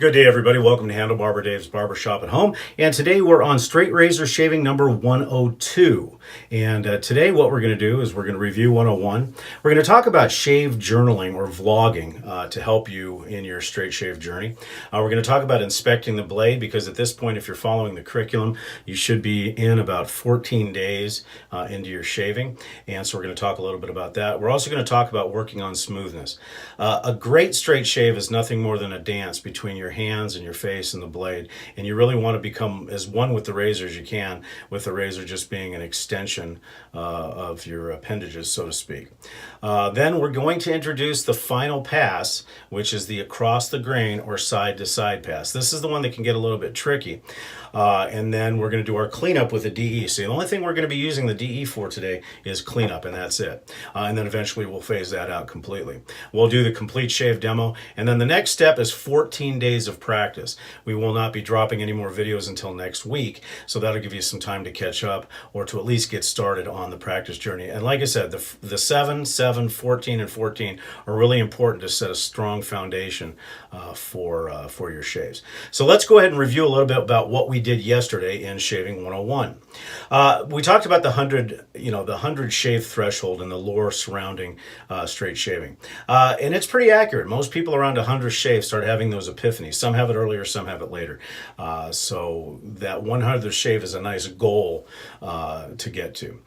Good day, everybody. Welcome to Handlebar Dave's Barbershop at Home. And today we're on straight razor shaving number 102. And today what we're going to do is we're going to review 101. We're going to talk about shave journaling or vlogging to help you in your straight shave journey. We're going to talk about inspecting the blade because at this point, if you're following the curriculum, you should be in about 14 days into your shaving. And so we're going to talk a little bit about that. We're also going to talk about working on smoothness. A great straight shave is nothing more than a dance between your hands and your face and the blade, and you really want to become as one with the razor as you can, with the razor just being an extension of your appendages, so to speak. Then we're going to introduce the final pass, which is the across the grain or side to side pass. This is the one that can get a little bit tricky. And then we're going to do our cleanup with the DE. So the only thing we're going to be using the DE for today is cleanup, and that's it. And then eventually we'll phase that out completely. We'll do the complete shave demo, and then the next step is 14 days of practice. We will not be dropping any more videos until next week, so that'll give you some time to catch up or to at least get started on the practice journey. And like I said, the 7, 7, 14, and 14 are really important to set a strong foundation for your shaves. So let's go ahead and review a little bit about what we did yesterday in Shaving 101. We talked about the 100 shave threshold and the lore surrounding straight shaving. And it's pretty accurate. Most people around 100 shaves start having those epiphanies. Some have it earlier, some have it later. So that 100th shave is a nice goal to get to.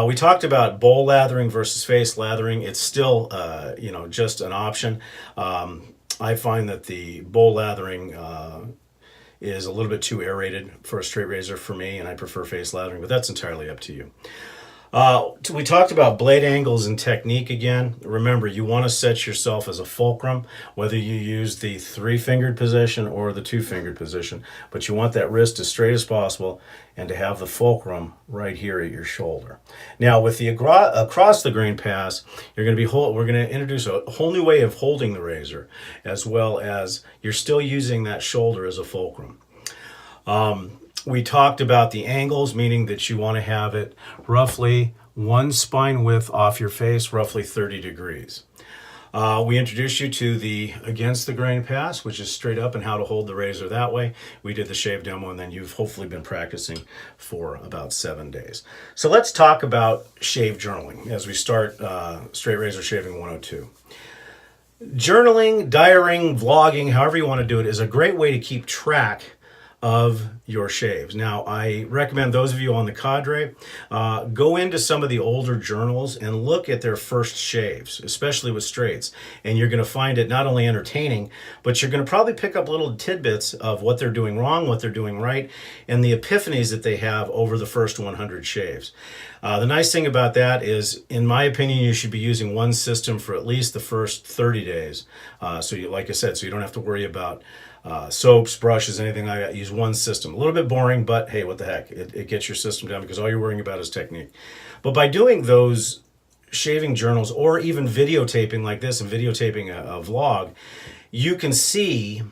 We talked about bowl lathering versus face lathering. It's still, just an option. I find that the bowl lathering is a little bit too aerated for a straight razor for me, and I prefer face lathering, but that's entirely up to you. We talked about blade angles and technique again. Remember, you want to set yourself as a fulcrum, whether you use the 3-fingered position or the 2-fingered position, but you want that wrist as straight as possible and to have the fulcrum right here at your shoulder. Now, with the across the grain pass, we're going to introduce a whole new way of holding the razor, as well as you're still using that shoulder as a fulcrum. We talked about the angles, meaning that you want to have it roughly one spine width off your face, roughly 30 degrees. We introduced you to the against the grain pass, which is straight up and how to hold the razor that way. We did the shave demo, and then you've hopefully been practicing for about 7 days. So let's talk about shave journaling as we start straight razor shaving 102. Journaling, diarying, vlogging, however you want to do it, is a great way to keep track of your shaves. Now, I recommend those of you on the cadre go into some of the older journals and look at their first shaves, especially with straights, and you're going to find it not only entertaining, but you're going to probably pick up little tidbits of what they're doing wrong, what they're doing right, and the epiphanies that they have over the first 100 shaves. The nice thing about that is, in my opinion, you should be using one system for at least the first 30 days. Like I said, so you don't have to worry about soaps, brushes, anything like that. Use one system. A little bit boring, but hey, what the heck? It gets your system down because all you're worrying about is technique. But by doing those shaving journals or even videotaping like this and videotaping a vlog, you can see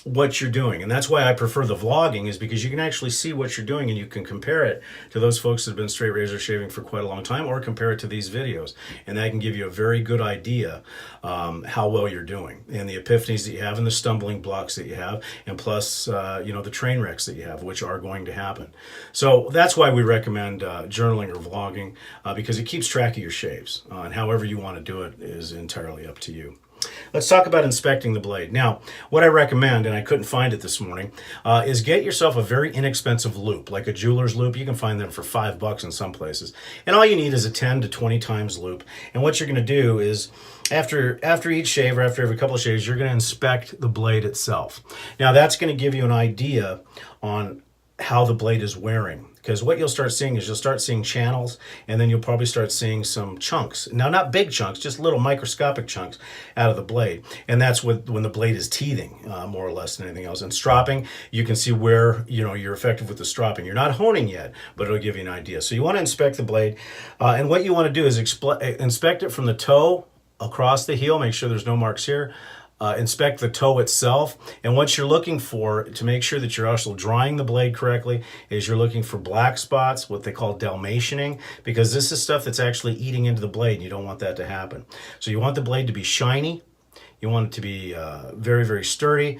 what you're doing. And that's why I prefer the vlogging, is because you can actually see what you're doing and you can compare it to those folks that have been straight razor shaving for quite a long time, or compare it to these videos. And that can give you a very good idea how well you're doing and the epiphanies that you have and the stumbling blocks that you have, and plus, the train wrecks that you have, which are going to happen. So that's why we recommend journaling or vlogging, because it keeps track of your shaves. And however you want to do it is entirely up to you. Let's talk about inspecting the blade. Now, what I recommend, and I couldn't find it this morning, is get yourself a very inexpensive loop, like a jeweler's loop. You can find them for $5 in some places. And all you need is a 10 to 20 times loop. And what you're going to do is, after each shave or after every couple of shaves, you're going to inspect the blade itself. Now, that's going to give you an idea on how the blade is wearing. Because what you'll start seeing is you'll start seeing channels, and then you'll probably start seeing some chunks. Now, not big chunks, just little microscopic chunks out of the blade. And that's when the blade is teething, more or less than anything else. And stropping, you can see where you're effective with the stropping. You're not honing yet, but it'll give you an idea. So you want to inspect the blade. And what you want to do is inspect it from the toe across the heel. Make sure there's no marks here. Inspect the toe itself, and what you're looking for to make sure that you're also drying the blade correctly is you're looking for black spots, what they call dalmatianing, because this is stuff that's actually eating into the blade and you don't want that to happen. So you want the blade to be shiny, You want it to be very, very sturdy.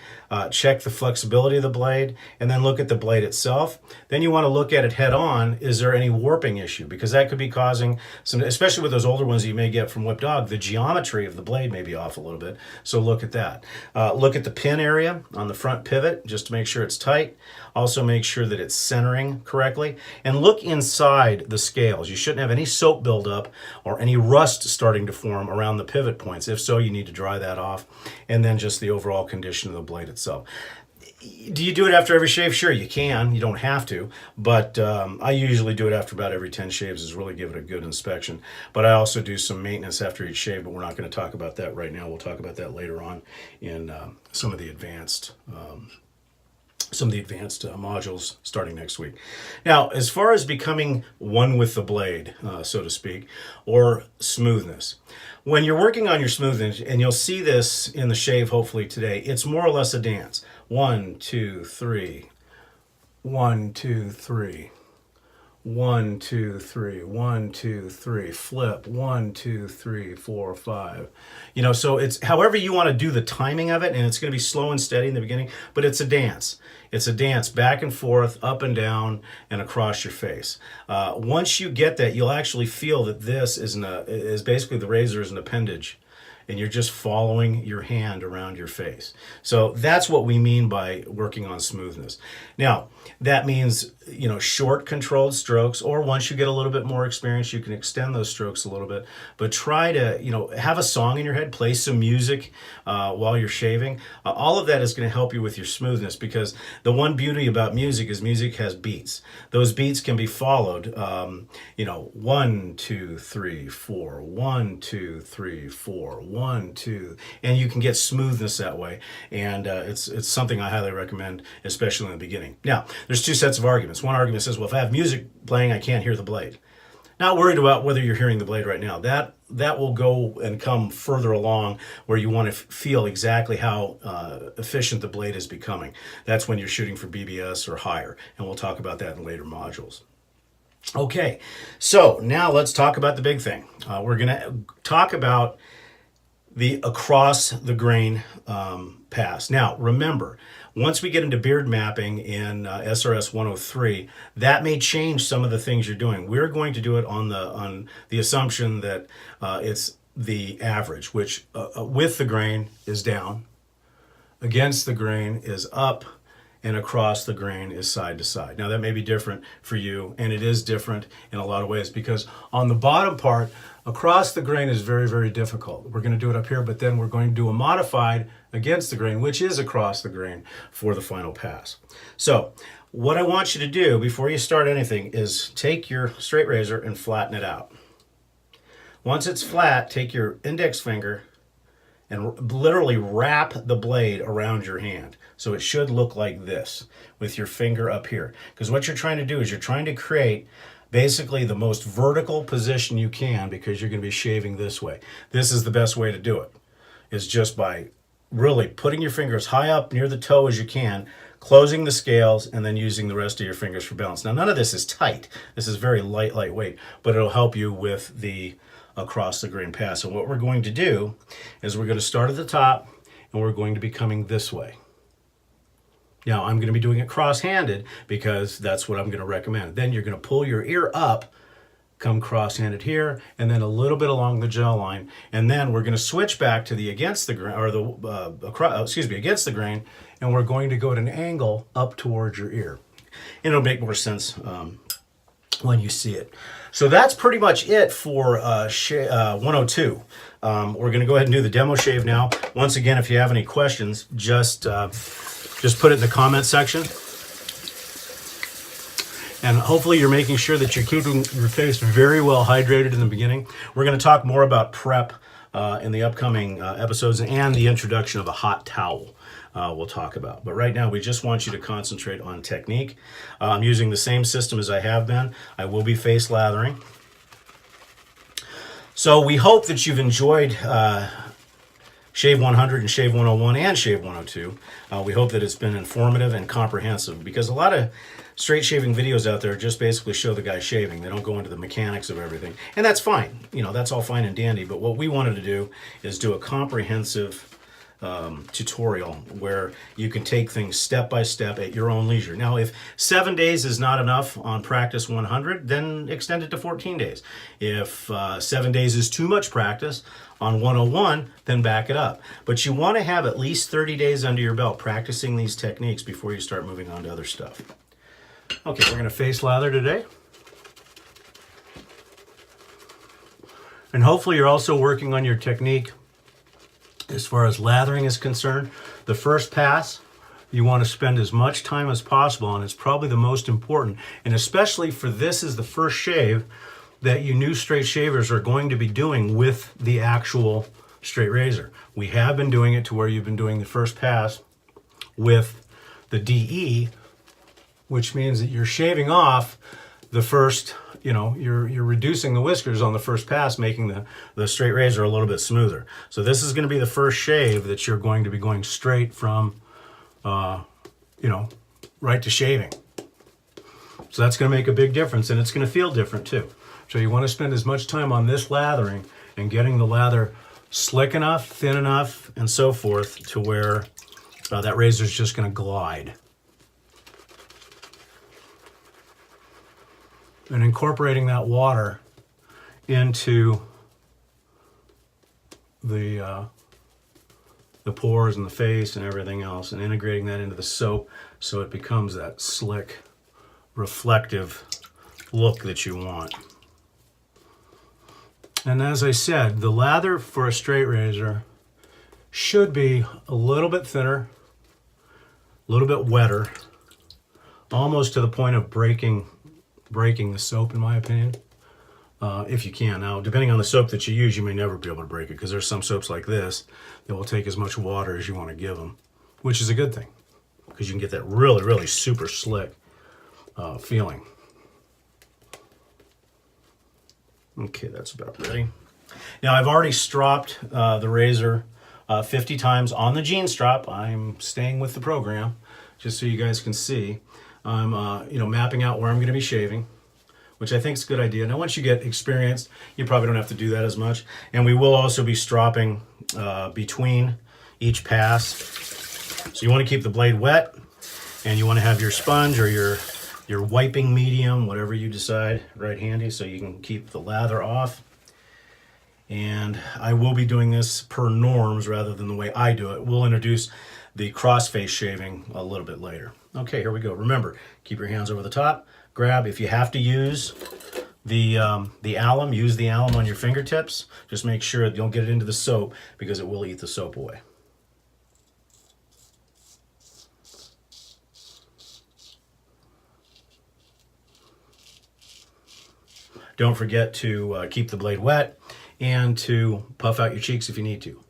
Check the flexibility of the blade, and then look at the blade itself. Then you want to look at it head on. Is there any warping issue? Because that could be causing some, especially with those older ones you may get from Whip Dog, the geometry of the blade may be off a little bit. So look at that. Look at the pin area on the front pivot just to make sure it's tight. Also make sure that it's centering correctly. And look inside the scales. You shouldn't have any soap buildup or any rust starting to form around the pivot points. If so, you need to dry that off. And then just the overall condition of the blade itself. Do you do it after every shave? Sure, you can. You don't have to. But I usually do it after about every 10 shaves, is really give it a good inspection. But I also do some maintenance after each shave, but we're not going to talk about that right now. We'll talk about that later on in some of the advanced modules starting next week. Now, as far as becoming one with the blade, so to speak, or smoothness, when you're working on your smoothness, and you'll see this in the shave hopefully today, it's more or less a dance. 1, 2, 3, 1, 2, 3. 1, 2, 3, 1, 2, 3, flip, 1, 2, 3, 4, 5. You know, so it's however you want to do the timing of it, and it's going to be slow and steady in the beginning, but it's a dance. It's a dance back and forth, up and down, and across your face. Once you get that, you'll actually feel that this is basically the razor is an appendage, and you're just following your hand around your face. So that's what we mean by working on smoothness. Now, that means, you know, short controlled strokes, or once you get a little bit more experience, you can extend those strokes a little bit, but try to, you know, have a song in your head, play some music while you're shaving. All of that is going to help you with your smoothness, because the one beauty about music is music has beats. Those beats can be followed, you know, 1, 2, 3, 4, 1, 2, 3, 4, 1, 2, and you can get smoothness that way. And it's something I highly recommend, especially in the beginning. Now, there's two sets of arguments. One argument says, well, if I have music playing, I can't hear the blade. Not worried about whether you're hearing the blade right now. That will go and come further along where you want to feel exactly how efficient the blade is becoming. That's when you're shooting for BBS or higher, and we'll talk about that in later modules. Okay, so now let's talk about the big thing. We're going to talk about the across the grain pass. Now, remember, once we get into beard mapping in SRS.103, that may change some of the things you're doing. We're going to do it on the assumption that it's the average, which with the grain is down, against the grain is up, and across the grain is side to side. Now, that may be different for you, and it is different in a lot of ways, because on the bottom part, across the grain is very, very difficult. We're going to do it up here, but then we're going to do a modified against the grain, which is across the grain for the final pass. So what I want you to do before you start anything is take your straight razor and flatten it out. Once it's flat, take your index finger and literally wrap the blade around your hand. So it should look like this with your finger up here. Because what you're trying to do is you're trying to create basically the most vertical position you can, because you're going to be shaving this way. This is the best way to do it, is just by really putting your fingers high up near the toe as you can, closing the scales, and then using the rest of your fingers for balance. Now, none of this is tight. This is very lightweight, but it'll help you with the across the grain pass. And what we're going to do is we're going to start at the top, and we're going to be coming this way. Now, I'm going to be doing it cross-handed because that's what I'm going to recommend. Then you're going to pull your ear up, come cross-handed here, and then a little bit along the jaw line. And then we're going to switch back to the against the grain, or against the grain, and we're going to go at an angle up towards your ear. And it'll make more sense when you see it. So that's pretty much it for 102. We're going to go ahead and do the demo shave now. Once again, if you have any questions, just put it in the comment section. And hopefully you're making sure that you're keeping your face very well hydrated in the beginning. We're going to talk more about prep in the upcoming episodes, and the introduction of a hot towel we'll talk about. But right now, we just want you to concentrate on technique. I'm using the same system as I have been. I will be face lathering. So we hope that you've enjoyed Shave 100 and Shave 101 and Shave 102. We hope that it's been informative and comprehensive, because a lot of straight shaving videos out there just basically show the guy shaving. They don't go into the mechanics of everything. And that's fine. You know, that's all fine and dandy. But what we wanted to do is do a comprehensive tutorial where you can take things step by step at your own leisure. Now, if 7 days is not enough on practice 100, then extend it to 14 days. If 7 days is too much practice on 101, then back it up. But you want to have at least 30 days under your belt practicing these techniques before you start moving on to other stuff. Okay, we're going to face lather today. And hopefully you're also working on your technique as far as lathering is concerned. The first pass, you want to spend as much time as possible on. It's probably the most important. And especially for this is the first shave that you new straight shavers are going to be doing with the actual straight razor. We have been doing it to where you've been doing the first pass with the DE, which means that you're shaving off the first, you're reducing the whiskers on the first pass, making the straight razor a little bit smoother. So this is going to be the first shave that you're going to be going straight from, right to shaving. So that's going to make a big difference, and it's going to feel different too. So you want to spend as much time on this lathering and getting the lather slick enough, thin enough, and so forth to where that razor is just going to glide. And incorporating that water into the pores and the face and everything else, and integrating that into the soap so it becomes that slick, reflective look that you want. And as I said, the lather for a straight razor should be a little bit thinner, a little bit wetter, almost to the point of breaking the soap, in my opinion, if you can. Now, depending on the soap that you use, you may never be able to break it, because there's some soaps like this that will take as much water as you want to give them, which is a good thing, because you can get that really, really super slick feeling. Okay, that's about ready. Now, I've already stropped the razor 50 times on the jean strop. I'm staying with the program, just so you guys can see. I'm mapping out where I'm going to be shaving, which I think is a good idea. Now, once you get experienced, you probably don't have to do that as much. And we will also be stropping between each pass. So you want to keep the blade wet, and you want to have your sponge or your wiping medium, whatever you decide, right handy, so you can keep the lather off. And I will be doing this per norms rather than the way I do it. We'll introduce the cross-face shaving a little bit later. Okay, here we go. Remember, keep your hands over the top. Grab, if you have to use the alum, use the alum on your fingertips. Just make sure you don't get it into the soap, because it will eat the soap away. Don't forget to keep the blade wet and to puff out your cheeks if you need to.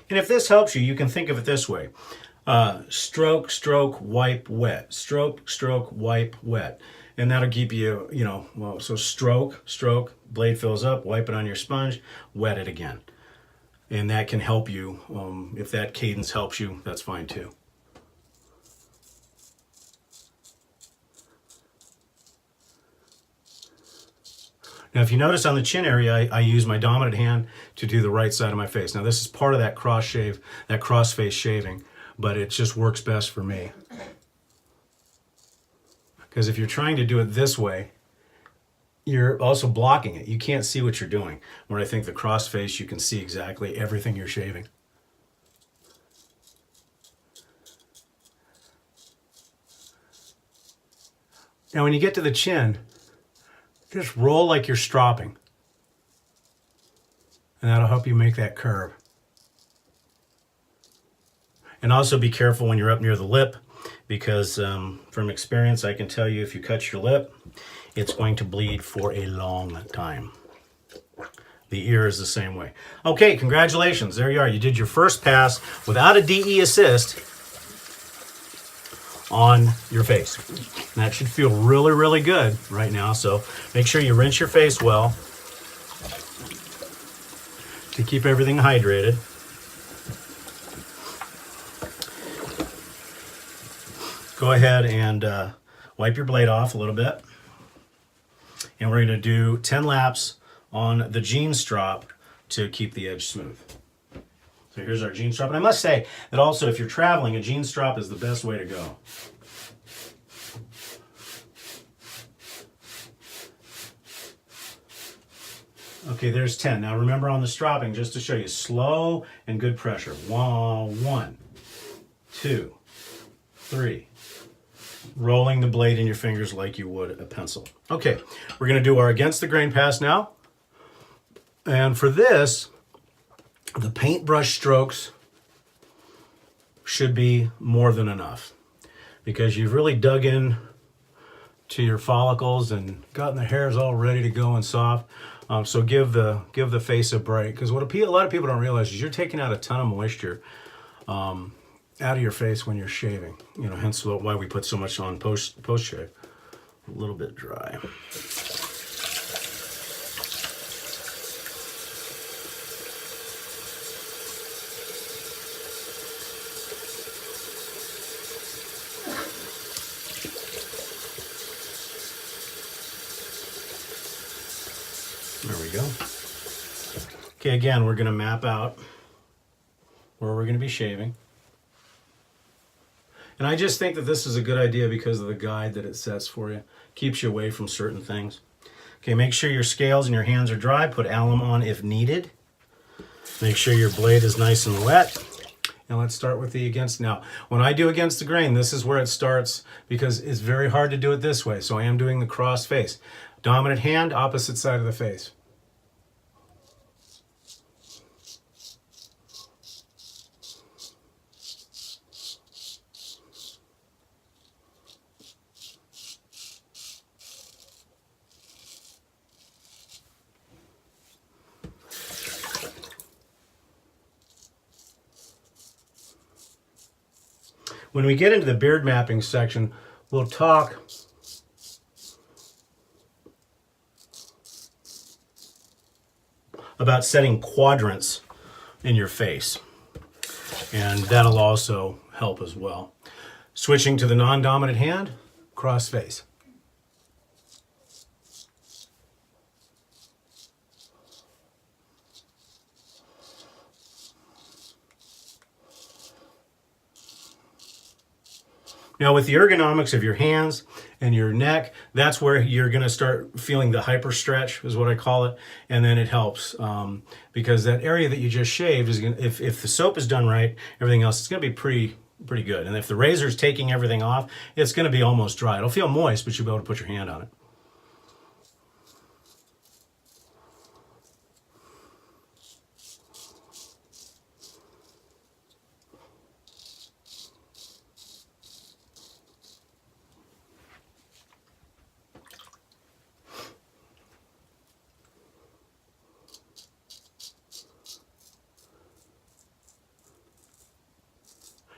And if this helps you, you can think of it this way. Stroke, stroke, wipe, wet. Stroke, stroke, wipe, wet. And that'll keep you, so stroke, stroke, blade fills up, wipe it on your sponge, wet it again. And that can help you. If that cadence helps you, that's fine too. Now, if you notice on the chin area, I use my dominant hand to do the right side of my face. Now, this is part of that cross shave, that cross face shaving, but it just works best for me. Because if you're trying to do it this way, you're also blocking it. You can't see what you're doing. Where I think the crossface, you can see exactly everything you're shaving. Now when you get to the chin, just roll like you're stropping. And that'll help you make that curve. And also be careful when you're up near the lip, because from experience I can tell you if you cut your lip, it's going to bleed for a long time. The ear is the same way. Okay, congratulations. There you are. You did your first pass without a DE assist on your face. And that should feel really, really good right now. So make sure you rinse your face well to keep everything hydrated. Go ahead and wipe your blade off a little bit. And we're going to do 10 laps on the jean strop to keep the edge smooth. So here's our jean strop. And I must say that also if you're traveling, a jean strop is the best way to go. Okay, there's 10. Now remember on the stropping, just to show you, slow and good pressure. 1, 2, 3. Rolling the blade in your fingers like you would a pencil. Okay, we're going to do our against the grain pass now. And for this, the paintbrush strokes should be more than enough, because you've really dug in to your follicles and gotten the hairs all ready to go and soft. So give the face a break, because what a lot of people don't realize is you're taking out a ton of moisture out of your face when you're shaving. You know, hence why we put so much on post shave. A little bit dry. There we go. Okay, again, we're going to map out where we're going to be shaving. And I just think that this is a good idea because of the guide that it sets for you. Keeps you away from certain things. Okay, make sure your scales and your hands are dry. Put alum on if needed. Make sure your blade is nice and wet. And let's start with the against. Now, when I do against the grain, this is where it starts, because it's very hard to do it this way. So I am doing the cross face. Dominant hand, opposite side of the face. When we get into the beard mapping section, we'll talk about setting quadrants in your face, and that'll also help as well. Switching to the non-dominant hand, cross face. Now with the ergonomics of your hands and your neck, that's where you're going to start feeling the hyper stretch, is what I call it, and then it helps because that area that you just shaved is going to, if the soap is done right, everything else is going to be pretty good. And if the razor is taking everything off, it's going to be almost dry. It'll feel moist, but you'll be able to put your hand on it.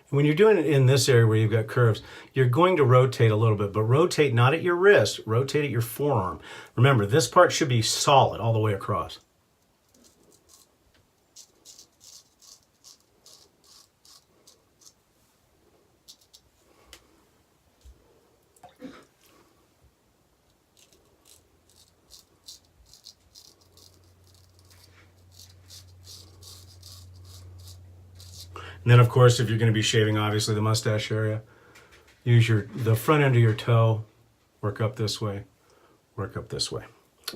When you're doing it in this area where you've got curves, you're going to rotate a little bit, but rotate not at your wrist, rotate at your forearm. Remember, this part should be solid all the way across. And then, of course, if you're going to be shaving, obviously, the mustache area, use the front end of your toe work up this way, work up this way.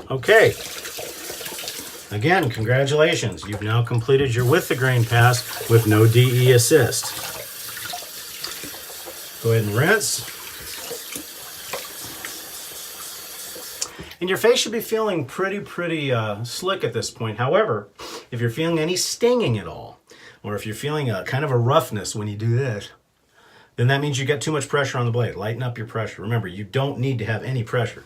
Okay. Again, congratulations. You've now completed your with the grain pass with no DE assist. Go ahead and rinse. And your face should be feeling pretty slick at this point. However, if you're feeling any stinging at all, or if you're feeling a kind of a roughness when you do this, then that means you got too much pressure on the blade. Lighten up your pressure. Remember, you don't need to have any pressure.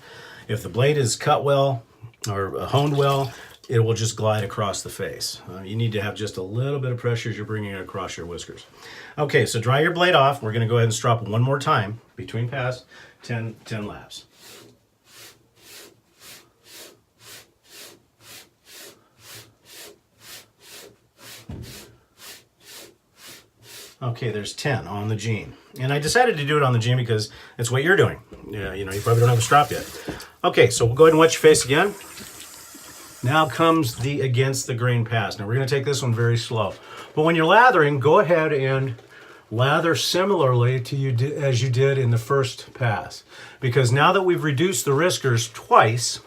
If the blade is cut well or honed well, it will just glide across the face. You need to have just a little bit of pressure as you're bringing it across your whiskers. Okay, so dry your blade off. We're going to go ahead and strop one more time between pass, 10 laps. Okay, there's 10 on the jean. And I decided to do it on the jean because it's what you're doing. Yeah, you know, you probably don't have a strap yet. Okay, so we'll go ahead and wet your face again. Now comes the against the grain pass. Now we're going to take this one very slow. But when you're lathering, go ahead and lather similarly to as you did in the first pass. Because now that we've reduced the riskers twice,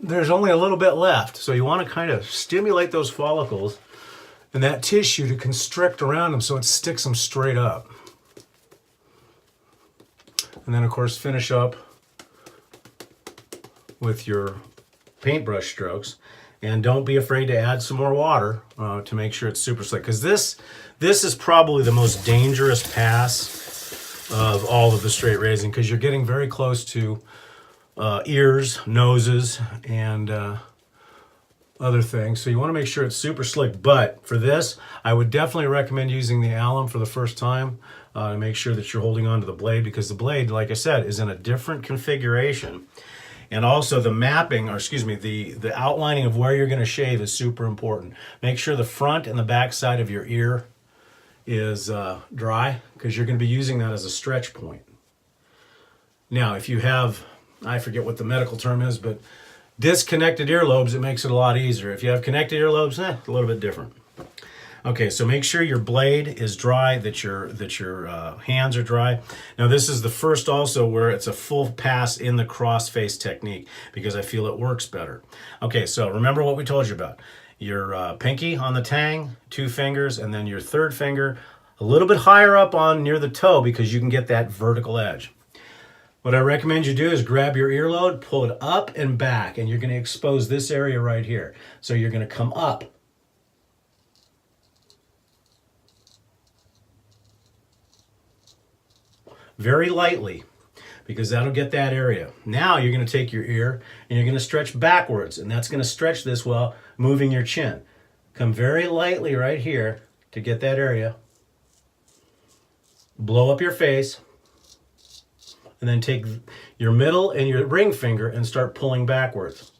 there's only a little bit left. So you want to kind of stimulate those follicles and that tissue to constrict around them so it sticks them straight up. And then of course finish up with your paintbrush strokes, and don't be afraid to add some more water to make sure it's super slick, because this is probably the most dangerous pass of all of the straight raising, because you're getting very close to ears, noses, and other things. So you want to make sure it's super slick. But for this, I would definitely recommend using the alum for the first time to make sure that you're holding on to the blade, because the blade, like I said, is in a different configuration. And also the mapping, or excuse me, the outlining of where you're going to shave is super important. Make sure the front and the back side of your ear is dry, because you're going to be using that as a stretch point. Now, if you have, I forget what the medical term is, but disconnected earlobes, it makes it a lot easier. If you have connected earlobes, a little bit different. Okay, so make sure your blade is dry, that your hands are dry. Now this is the first also where it's a full pass in the cross-face technique, because I feel it works better. Okay, so remember what we told you about. Your pinky on the tang, 2 fingers, and then your third finger a little bit higher up on near the toe, because you can get that vertical edge. What I recommend you do is grab your earlobe, pull it up and back, and you're going to expose this area right here. So you're going to come up. Very lightly, because that'll get that area. Now you're going to take your ear and you're going to stretch backwards, and that's going to stretch this while moving your chin. Come very lightly right here to get that area. Blow up your face, and then take your middle and your ring finger and start pulling backwards.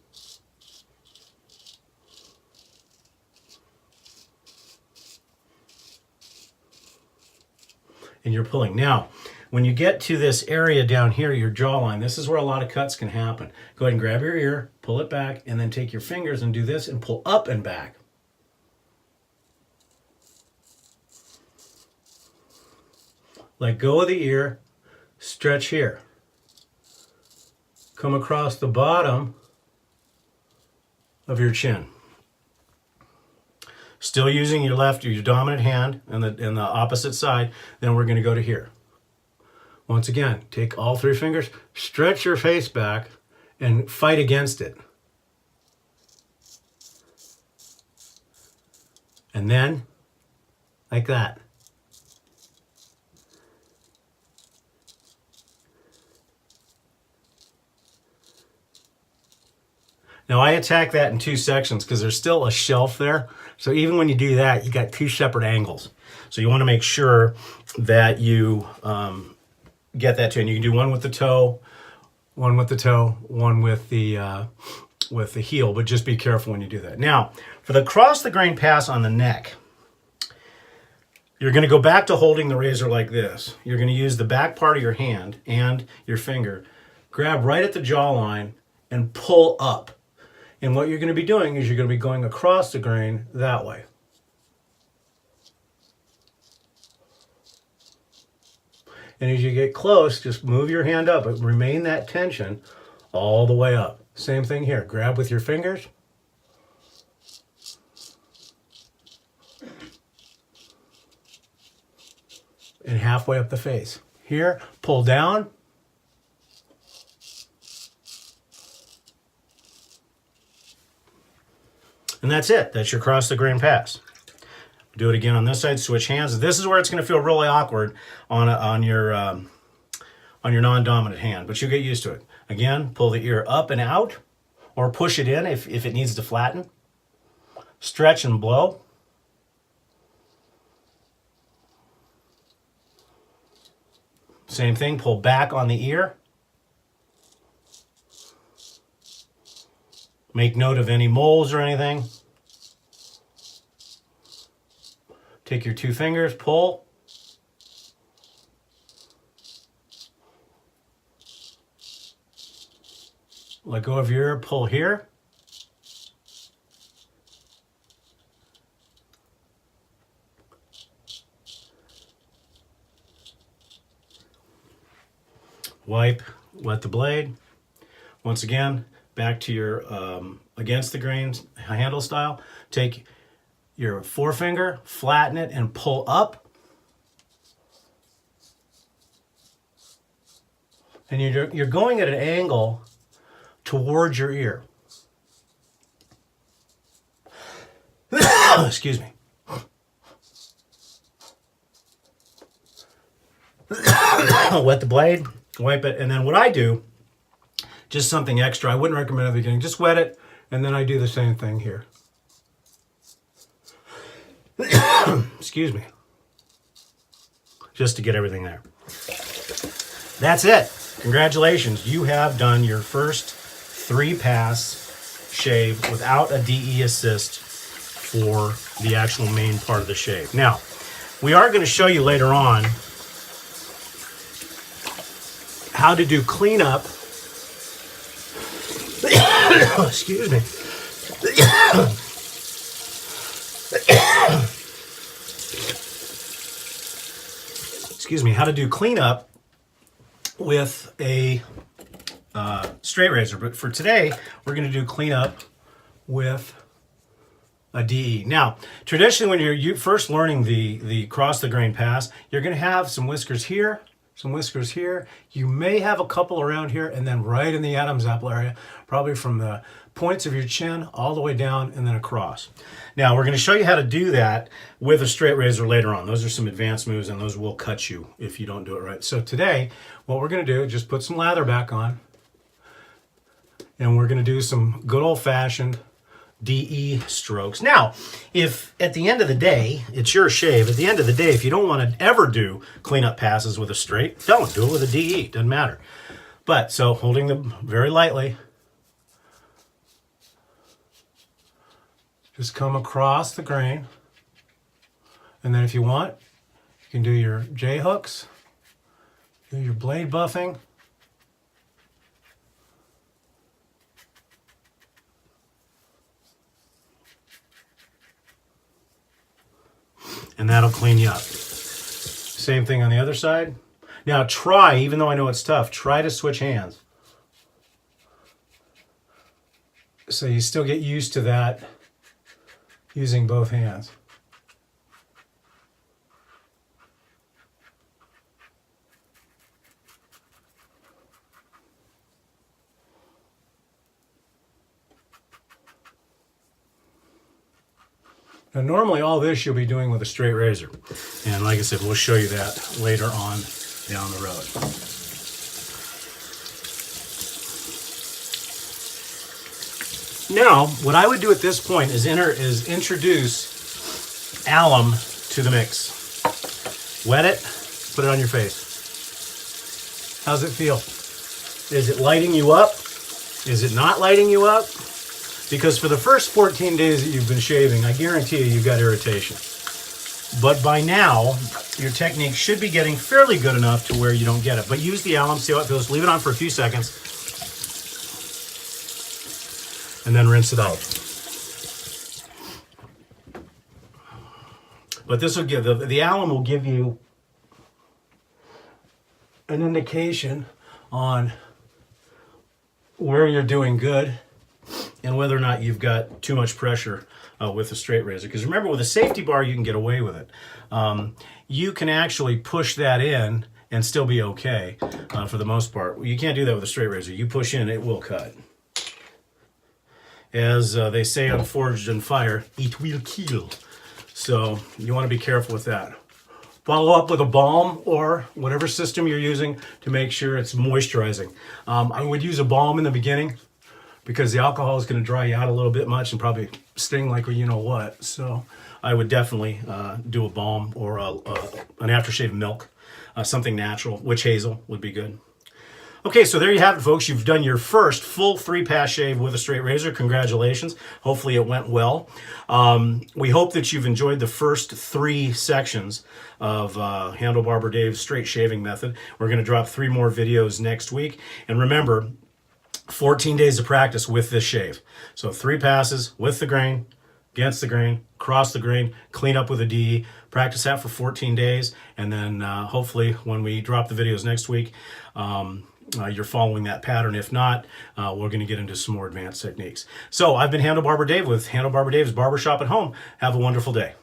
And you're pulling. Now, when you get to this area down here, your jawline, this is where a lot of cuts can happen. Go ahead and grab your ear, pull it back, and then take your fingers and do this and pull up and back. Let go of the ear, stretch here. Come across the bottom of your chin. Still using your left, your dominant hand, and the opposite side. Then we're going to go to here. Once again, take all 3 fingers, stretch your face back, and fight against it. And then, like that. Now I attack that in 2 sections because there's still a shelf there. So even when you do that, you got 2 separate angles. So you want to make sure that you get that too. And you can do one with the toe, one with the heel, but just be careful when you do that. Now, for the cross the grain pass on the neck, you're going to go back to holding the razor like this. You're going to use the back part of your hand and your finger, grab right at the jawline, and pull up. And what you're going to be doing is you're going to be going across the grain that way. And as you get close, just move your hand up, but remain that tension all the way up. Same thing here. Grab with your fingers. And halfway up the face. Here, pull down. And that's it. That's your cross the grain pass. Do it again on this side. Switch hands. This is where it's going to feel really awkward on your non-dominant hand, but you get used to it. Again, pull the ear up and out, or push it in if it needs to flatten. Stretch and blow. Same thing. Pull back on the ear. Make note of any moles or anything. Take your two fingers, pull. Let go of your ear, pull here. Wipe, wet the blade. Once again, back to your against the grain handle style. Take your forefinger, flatten it, and pull up. And you're going at an angle towards your ear. Excuse me. Wet the blade, wipe it, and then what I do, just something extra, I wouldn't recommend at the beginning, just wet it, and then I do the same thing here. Excuse me. Just to get everything there. That's it. Congratulations. You have done your first 3-pass shave without a DE assist for the actual main part of the shave. Now, we are going to show you later on how to do cleanup. Excuse me. Excuse me, how to do cleanup with a straight razor. But for today, we're going to do cleanup with a DE. Now, traditionally, when you're first learning the cross the grain pass, you're going to have some whiskers here, some whiskers here. You may have a couple around here, and then right in the Adam's apple area, probably from the points of your chin all the way down and then across. Now, we're going to show you how to do that with a straight razor later on. Those are some advanced moves, and those will cut you if you don't do it right. So today, what we're going to do is just put some lather back on, and we're going to do some good old-fashioned DE strokes. Now, if at the end of the day, it's your shave, at the end of the day, if you don't want to ever do cleanup passes with a straight, don't do it with a DE. Doesn't matter. But, so holding them very lightly, just come across the grain. And then if you want, you can do your J-hooks, do your blade buffing. And that'll clean you up. Same thing on the other side. Now try, even though I know it's tough, try to switch hands. So you still get used to that using both hands. Now, normally all this you'll be doing with a straight razor. And like I said, we'll show you that later on down the road. Now, what I would do at this point is introduce alum to the mix. Wet it, put it on your face. How's it feel? Is it lighting you up? Is it not lighting you up? Because for the first 14 days that you've been shaving, I guarantee you've got irritation. But by now, your technique should be getting fairly good enough to where you don't get it. But use the alum, see how it feels. Leave it on for a few seconds. And then rinse it out. But this will give, the alum will give you an indication on where you're doing good and whether or not you've got too much pressure with the straight razor. Because remember, with a safety bar, you can get away with it. You can actually push that in and still be okay for the most part. You can't do that with a straight razor. You push in, it will cut. As they say on Forged in Fire, it will kill. So you want to be careful with that. Follow up with a balm or whatever system you're using to make sure it's moisturizing. I would use a balm in the beginning because the alcohol is going to dry you out a little bit much and probably sting like you know what. So I would definitely do a balm or an aftershave milk, something natural. Witch hazel would be good. Okay, so there you have it, folks. You've done your first full 3-pass shave with a straight razor. Congratulations. Hopefully it went well. We hope that you've enjoyed the first 3 sections of Handlebarber Dave's straight shaving method. We're going to drop 3 more videos next week. And remember, 14 days of practice with this shave. So 3 passes with the grain, against the grain, cross the grain, clean up with a DE, practice that for 14 days, and then hopefully when we drop the videos next week, you're following that pattern. If not, we're going to get into some more advanced techniques. So I've been Handlebarber Dave with Handlebarber Dave's Barbershop at Home. Have a wonderful day.